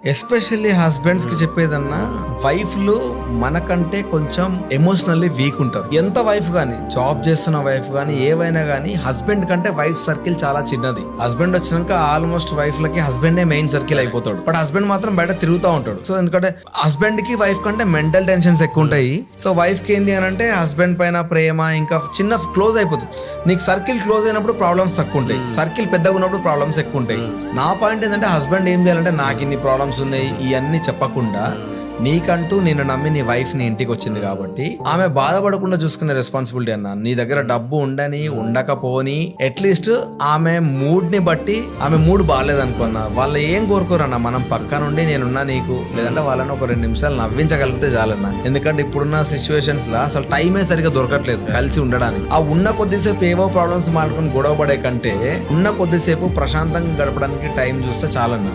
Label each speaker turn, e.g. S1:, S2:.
S1: Especially husbands కి చెప్పేదన్నా, వైఫ్లు మనకంటే కొంచెం ఎమోషనల్లీ వీక్ ఉంటారు. ఎంత వైఫ్ గానీ, జాబ్ చేస్తున్న వైఫ్ గానీ, ఏవైనా గానీ హస్బెండ్ కంటే వైఫ్ సర్కిల్ చాలా చిన్నది. హస్బెండ్ వచ్చినాక ఆల్మోస్ట్ వైఫ్ లకి హస్బెండే మెయిన్ సర్కిల్ అయిపోతాడు. బట్ హస్బెండ్ మాత్రం బయట తిరుగుతూ ఉంటాడు. సో ఎందుకంటే హస్బెండ్ కి వైఫ్ కంటే మెంటల్ టెన్షన్స్ ఎక్కువ ఉంటాయి. సో వైఫ్ కి ఏంది అని అంటే హస్బెండ్ పైన ప్రేమ ఇంకా చిన్న క్లోజ్ అయిపోతుంది. నీకు సర్కిల్ క్లోజ్ అయినప్పుడు ప్రాబ్లమ్స్ తక్కువ ఉంటాయి, సర్కిల్ పెద్దగా ఉన్నప్పుడు ప్రాబ్లమ్స్ ఎక్కువ ఉంటాయి. నా పాయింట్ ఏంటంటే హస్బెండ్ ఏం చేయాలంటే, నాకు ఇన్ని ప్రాబ్లమ్స్ ఉన్నాయి ఇవన్నీ చెప్పకుండా, నీకంటూ నేను నమ్మి నీ వైఫ్ ని ఇంటికి వచ్చింది కాబట్టి ఆమె బాధపడకుండా చూసుకునే రెస్పాన్సిబిలిటీ అన్న. నీ దగ్గర డబ్బు ఉండని ఉండకపోని అట్లీస్ట్ ఆమె మూడ్ ని బట్టి, ఆమె మూడ్ బాగాలేదనుకున్నా వాళ్ళు ఏం కోరుకోరన్న, మనం పక్క నుండి నేనున్నా నీకు, లేదంటే వాళ్ళని ఒక 2 నిమిషాలు నవ్వించగలిగితే చాలన్న. ఎందుకంటే ఇప్పుడున్న సిచ్యువేషన్స్ లో అసలు టైమే సరిగా దొరకట్లేదు కలిసి ఉండడానికి. ఆ ఉన్న కొద్దిసేపు ఏవో ప్రాబ్లమ్స్ మాట్లాడుకుని గొడవ పడే కంటే ఉన్న కొద్దిసేపు ప్రశాంతంగా గడపడానికి టైం చూస్తే చాలన్న.